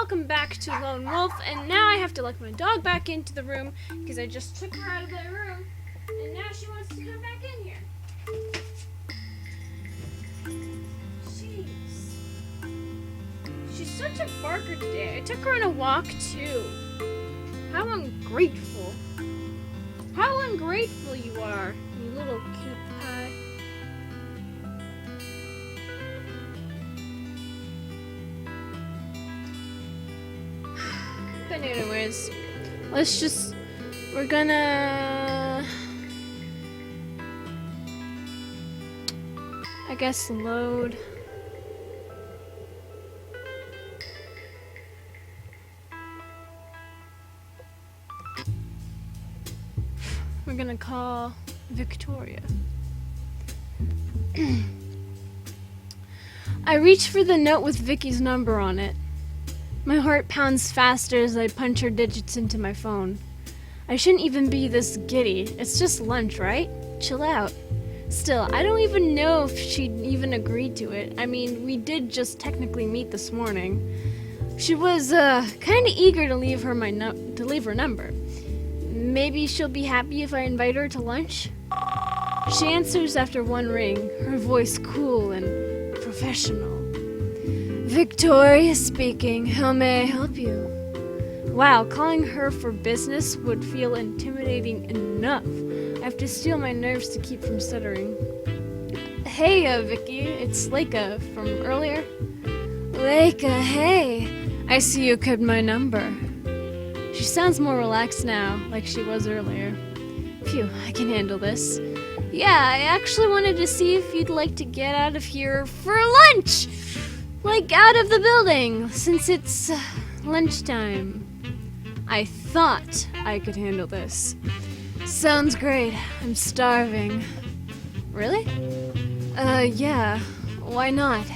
welcome back to Lone Wolf, and now I have to let my dog back into the room because I just took her out of the room, and now she wants to come back in here. She's such a barker today. I took her on a walk too. How ungrateful. How ungrateful you are, you little cute pie. But anyways, we're gonna, I guess, load. We're gonna call Victoria. I reach for the note with Vicky's number on it. My heart pounds faster as I punch her digits into my phone. I shouldn't even be this giddy. It's just lunch, right? Chill out. Still, I don't even know if she'd even agreed to it. I mean, we did just technically meet this morning. She was kind of eager to leave her number. Maybe she'll be happy if I invite her to lunch? She answers after one ring, her voice cool and professional. Victoria speaking. How may I help you? Wow, calling her for business would feel intimidating enough. I have to steel my nerves to keep from stuttering. Hey, Vicky, it's Leica from earlier. Leica, hey. I see you kept my number. She sounds more relaxed now, like she was earlier. Phew, I can handle this. Yeah, I actually wanted to see if you'd like to get out of here for lunch! Like, out of the building, since it's lunchtime. I thought I could handle this. Sounds great. I'm starving. Really? Yeah. Why not?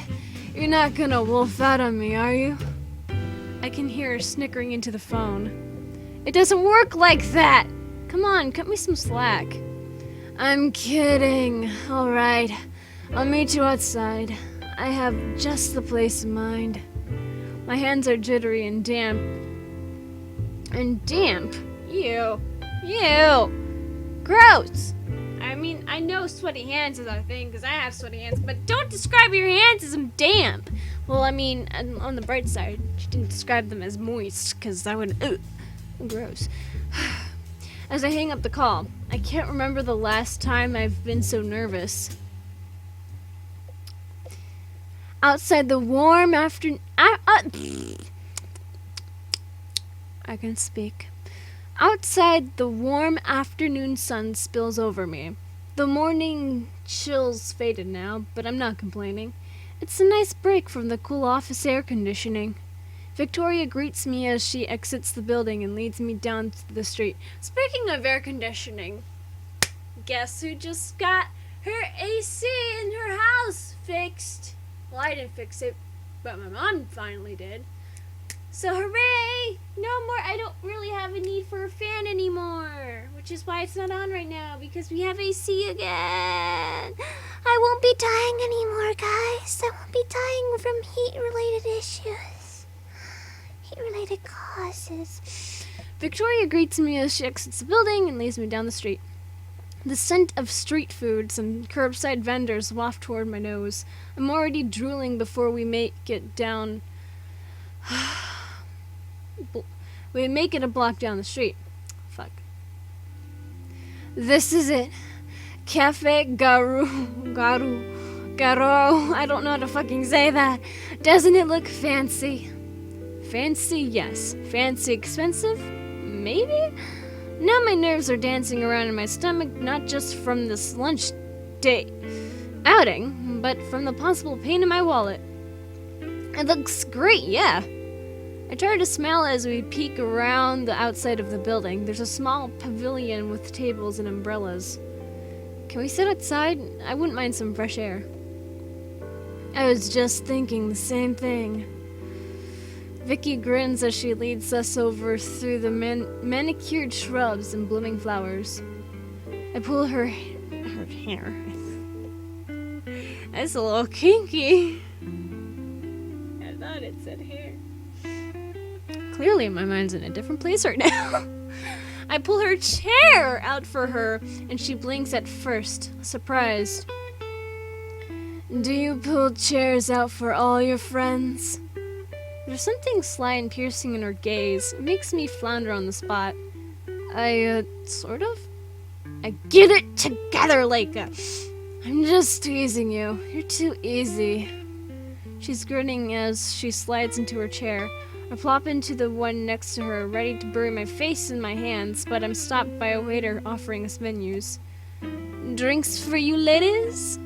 You're not gonna wolf out on me, are you? I can hear her snickering into the phone. It doesn't work like that! Come on, cut me some slack. I'm kidding. Alright. I'll meet you outside. I have just the place in mind. My hands are jittery and damp. Ew. Gross! I mean, I know sweaty hands is a thing, because I have sweaty hands, but don't describe your hands as damp! Well, I mean, on the bright side, she didn't describe them as moist, because that would, gross. As I hang up the call, I can't remember the last time I've been so nervous. Outside the warm afternoon... I can speak. Outside, the warm afternoon sun spills over me. The morning chills faded now, but I'm not complaining. It's a nice break from the cool office air conditioning. Victoria greets me as she exits the building and leads me down to the street. Speaking of air conditioning, guess who just got her AC in her house fixed? Well, I didn't fix it, but my mom finally did. So hooray! No more, I don't really have a need for a fan anymore. Which is why it's not on right now, because we have AC again. I won't be dying anymore, guys. I won't be dying from heat-related issues. Heat-related causes. Victoria greets me as she exits the building and leads me down the street. The scent of street foods and curbside vendors waft toward my nose. I'm already drooling before we make it down... we make it a block down the street. Fuck. This is it. Cafe Garo. I don't know how to fucking say that. Doesn't it look fancy? Fancy, yes. Fancy expensive? Maybe? Now my nerves are dancing around in my stomach, not just from this lunch date outing, but from the possible pain in my wallet. It looks great, yeah. I try to smile as we peek around the outside of the building. There's a small pavilion with tables and umbrellas. Can we sit outside? I wouldn't mind some fresh air. I was just thinking the same thing. Vicky grins as she leads us over through the manicured shrubs and blooming flowers. I pull her hair. That's a little kinky. I thought it said hair. Clearly, my mind's in a different place right now. I pull her chair out for her, and she blinks at first, surprised. Do you pull chairs out for all your friends? There's something sly and piercing in her gaze. It makes me flounder on the spot. Sort of? I get it together, Leica. I'm just teasing you. You're too easy. She's grinning as she slides into her chair. I plop into the one next to her, ready to bury my face in my hands, but I'm stopped by a waiter offering us menus. Drinks for you ladies?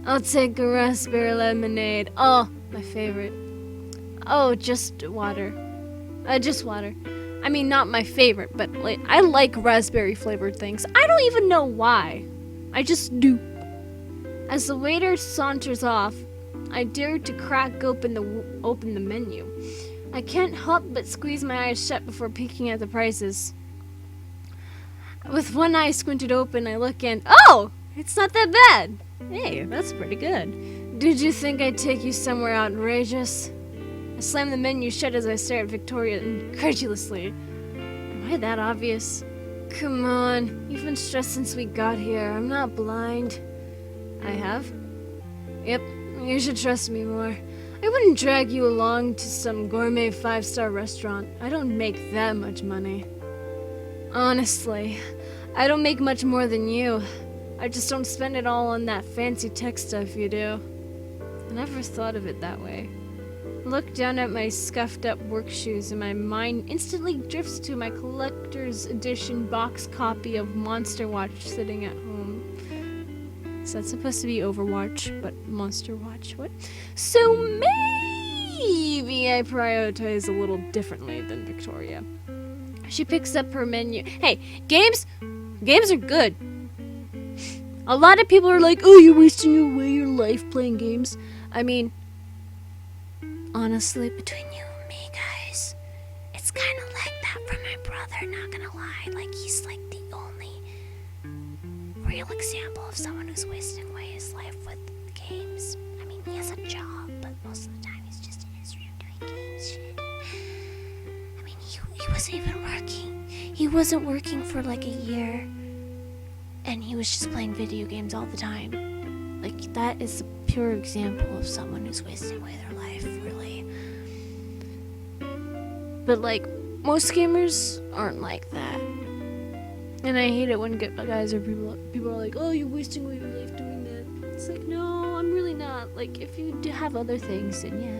I'll take a raspberry lemonade. Oh, my favorite. Oh, just water. Just water. I mean, not my favorite, but I like raspberry flavored things. I don't even know why. I just do. As the waiter saunters off, I dare to crack open the menu. I can't help but squeeze my eyes shut before peeking at the prices. With one eye squinted open, I look in. Oh, it's not that bad. Hey, that's pretty good. Did you think I'd take you somewhere outrageous? I slam the menu shut as I stare at Victoria incredulously. Am I that obvious? Come on, you've been stressed since we got here. I'm not blind. I have? Yep, you should trust me more. I wouldn't drag you along to some gourmet 5-star restaurant. I don't make that much money. Honestly, I don't make much more than you. I just don't spend it all on that fancy tech stuff you do. I never thought of it that way. I look down at my scuffed up work shoes and my mind instantly drifts to my collector's edition box copy of Monster Watch sitting at home. So that's supposed to be Overwatch, but Monster Watch, what? So maybe I prioritize a little differently than Victoria. She picks up her menu. Hey, games are good. A lot of people are like, oh, you're wasting away your life playing games. I mean, honestly, between you and me, guys, it's kind of like that for my brother, not gonna lie. Like, he's like the only real example of someone who's wasting away his life with games. I mean, he has a job, but most of the time he's just in his room doing games shit. I mean, he wasn't even working. He wasn't working for like a year, and he was just playing video games all the time. Like, that is a pure example of someone who's wasting away their life, really. But like, most gamers aren't like that. And I hate it when guys or people are like, oh, you're wasting away your life doing that. It's like, no, I'm really not. Like, if you do have other things, then yeah.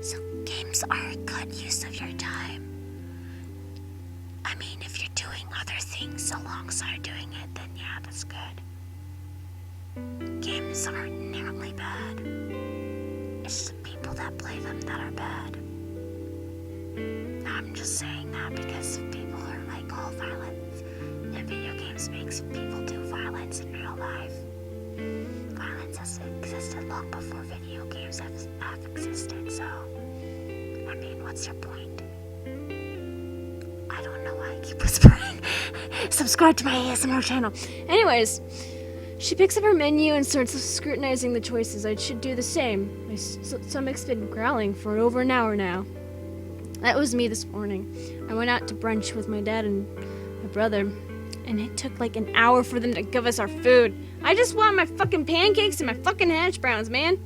So games are a good use of your time. I mean, if you're doing other things alongside doing it, then yeah, that's good. Games aren't inherently bad. It's the people that play them that are bad. I'm just saying that because people are like, oh, violence in video games makes people do violence in real life. Violence has existed long before video games have existed, so I mean, what's your point? I don't know why I keep whispering. Subscribe to my ASMR channel. Anyways, she picks up her menu and starts scrutinizing the choices. I should do the same. My stomach's been growling for over an hour now. That was me this morning. I went out to brunch with my dad and my brother, and it took like an hour for them to give us our food. I just want my fucking pancakes and my fucking hash browns, man.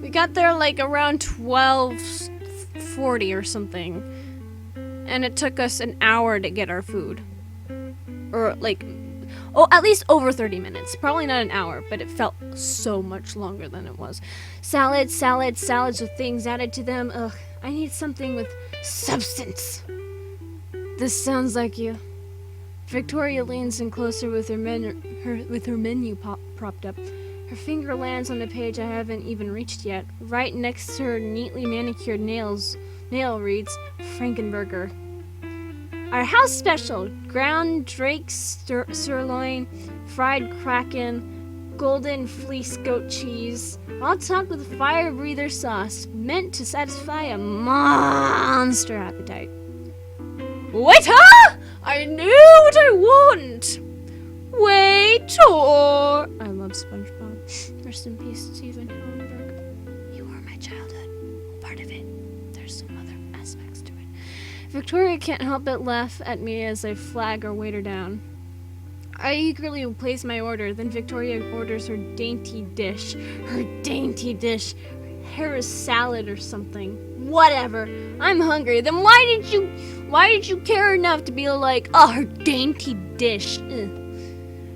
We got there like around 12:40 or something, and it took us an hour to get our food. Or like, oh, at least over 30 minutes. Probably not an hour, but it felt so much longer than it was. Salads with things added to them. Ugh, I need something with substance. This sounds like you. Victoria leans in closer with her menu propped up. Her finger lands on a page I haven't even reached yet. Right next to her neatly manicured nail reads Frankenburger. Our house special: ground drake sirloin, fried kraken, golden fleece goat cheese, all topped with fire breather sauce, meant to satisfy a monster appetite. Waiter! I knew what I want! Waiter! I love SpongeBob. Rest in peace, Steven Hillenberg. You were my childhood. Part of it. There's some other Victoria can't help but laugh at me as I flag our waiter down. I eagerly place my order, then Victoria orders her dainty dish. Her dainty dish. Harris salad or something. Whatever. I'm hungry. Then why did you care enough to be like, oh, her dainty dish? Ugh.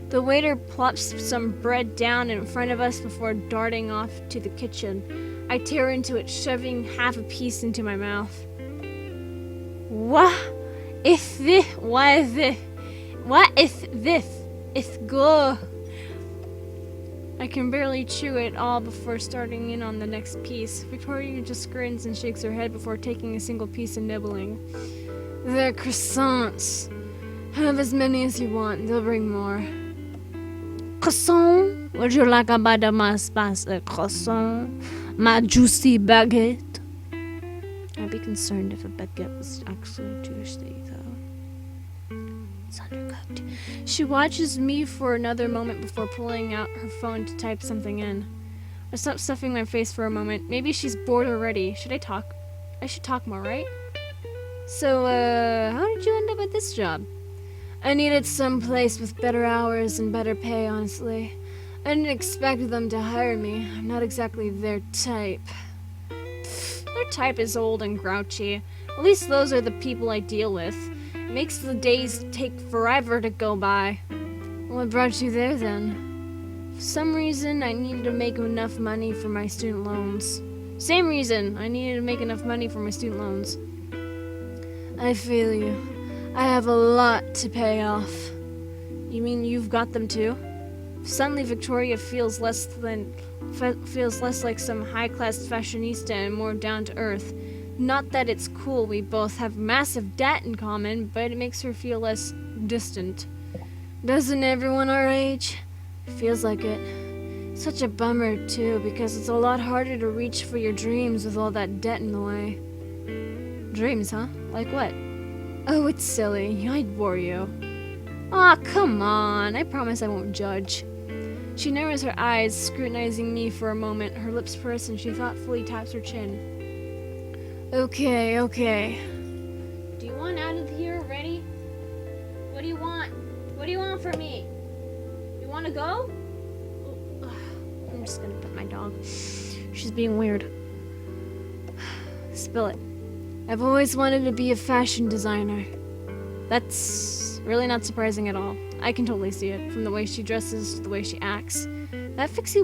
The waiter plops some bread down in front of us before darting off to the kitchen. I tear into it, shoving half a piece into my mouth. What is this? What is this? It's good. I can barely chew it all before starting in on the next piece. Victoria just grins and shakes her head before taking a single piece and nibbling. They're croissants. Have as many as you want. They'll bring more. Croissant? Would you like a bite of my spicy croissant? My juicy baguette? I'd be concerned if a baguette was actually juicy, though. It's undercooked. She watches me for another moment before pulling out her phone to type something in. I stop stuffing my face for a moment. Maybe she's bored already. Should I talk? I should talk more, right? So, how did you end up at this job? I needed some place with better hours and better pay, honestly. I didn't expect them to hire me. I'm not exactly their type. Their type is old and grouchy. At least those are the people I deal with. It makes the days take forever to go by. What brought you there, then? For some reason, I needed to make enough money for my student loans. Same reason, I needed to make enough money for my student loans. I feel you. I have a lot to pay off. You mean you've got them too? Suddenly Victoria feels less like some high-class fashionista and more down-to-earth. Not that it's cool we both have massive debt in common, but it makes her feel less distant. Doesn't everyone our age? Feels like it. Such a bummer, too, because it's a lot harder to reach for your dreams with all that debt in the way. Dreams, huh? Like what? Oh, it's silly. I'd bore you. Aw, come on. I promise I won't judge. She narrows her eyes, scrutinizing me for a moment. Her lips purse and she thoughtfully taps her chin. Okay. Do you want out of here already? What do you want? What do you want from me? You want to go? I'm just gonna pet my dog. She's being weird. Spill it. I've always wanted to be a fashion designer. That's really not surprising at all. I can totally see it, from the way she dresses to the way she acts. That fits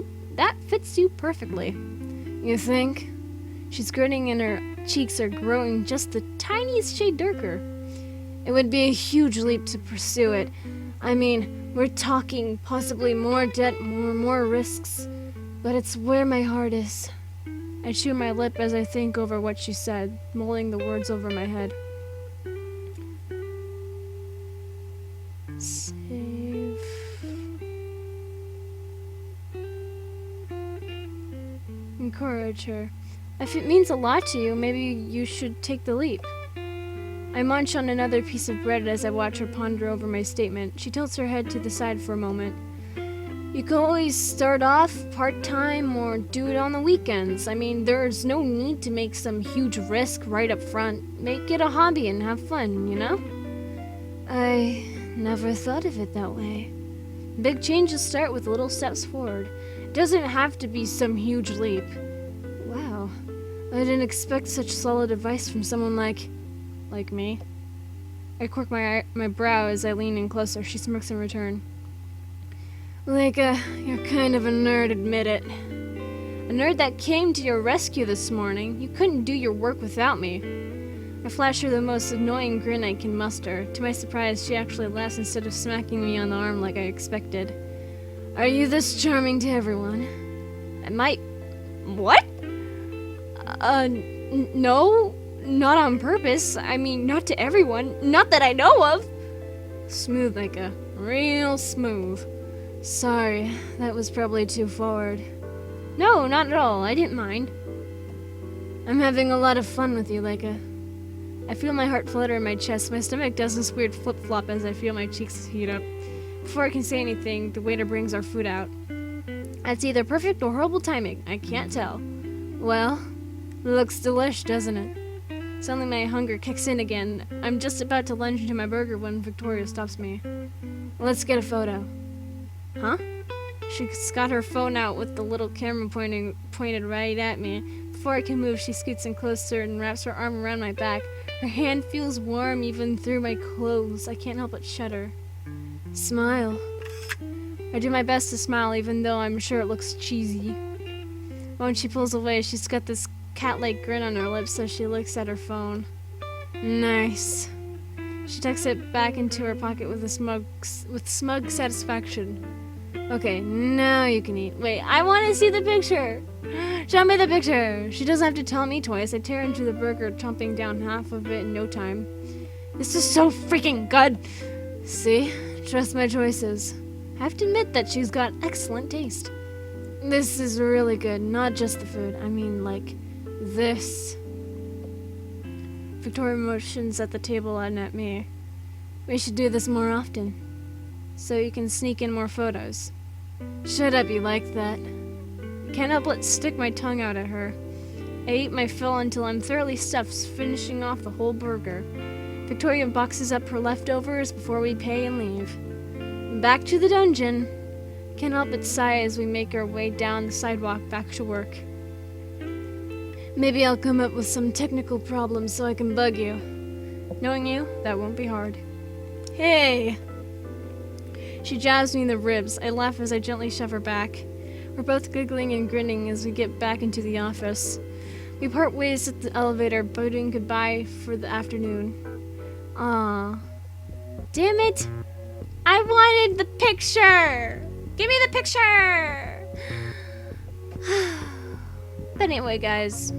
you perfectly. You think? She's grinning and her cheeks are growing just the tiniest shade darker. It would be a huge leap to pursue it. I mean, we're talking possibly more debt, more risks. But it's where my heart is. I chew my lip as I think over what she said, mulling the words over my head. Save. Encourage her. If it means a lot to you, maybe you should take the leap. I munch on another piece of bread as I watch her ponder over my statement. She tilts her head to the side for a moment. You can always start off part-time or do it on the weekends. I mean, there's no need to make some huge risk right up front. Make it a hobby and have fun, you know? I never thought of it that way. Big changes start with little steps forward. It doesn't have to be some huge leap. Wow. I didn't expect such solid advice from someone like me. I quirk my brow as I lean in closer. She smirks in return. You're kind of a nerd, admit it. A nerd that came to your rescue this morning. You couldn't do your work without me. I flash her the most annoying grin I can muster. To my surprise, she actually laughs instead of smacking me on the arm like I expected. Are you this charming to everyone? What? No, not on purpose. I mean, not to everyone. Not that I know of. Smooth, Micah. Real smooth. Sorry, that was probably too forward. No, not at all. I didn't mind. I'm having a lot of fun with you, Leica. I feel my heart flutter in my chest. My stomach does this weird flip-flop as I feel my cheeks heat up. Before I can say anything, the waiter brings our food out. That's either perfect or horrible timing. I can't tell. Well, looks delish, doesn't it? Suddenly my hunger kicks in again. I'm just about to lunge into my burger when Victoria stops me. Let's get a photo. Huh? She's got her phone out with the little camera pointed right at me. Before I can move, she scoots in closer and wraps her arm around my back. Her hand feels warm even through my clothes. I can't help but shudder. Smile. I do my best to smile even though I'm sure it looks cheesy. When she pulls away, she's got this cat-like grin on her lips as she looks at her phone. Nice. She tucks it back into her pocket with smug satisfaction. Okay, now you can eat. Wait, I want to see the picture. Show me the picture. She doesn't have to tell me twice. I tear into the burger, chomping down half of it in no time. This is so freaking good. See? Trust my choices. I have to admit that she's got excellent taste. This is really good. Not just the food. I mean, like, this. Victoria motions at the table and at me. We should do this more often. So you can sneak in more photos. Shut up, you like that. Can't help but stick my tongue out at her. I eat my fill until I'm thoroughly stuffed, finishing off the whole burger. Victoria boxes up her leftovers before we pay and leave. Back to the dungeon. Can't help but sigh as we make our way down the sidewalk back to work. Maybe I'll come up with some technical problems so I can bug you. Knowing you, that won't be hard. Hey! She jabs me in the ribs. I laugh as I gently shove her back. We're both giggling and grinning as we get back into the office. We part ways at the elevator, bidding goodbye for the afternoon. Ah, damn it! I wanted the picture! Give me the picture! But anyway, guys,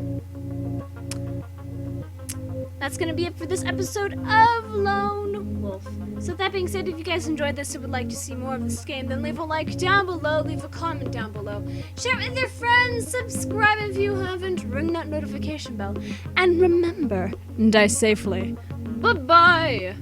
that's gonna be it for this episode of Lone Wolf. So that being said, if you guys enjoyed this and would like to see more of this game, then leave a like down below, leave a comment down below, share it with your friends, subscribe if you haven't, ring that notification bell, and remember, die safely. Bye-bye!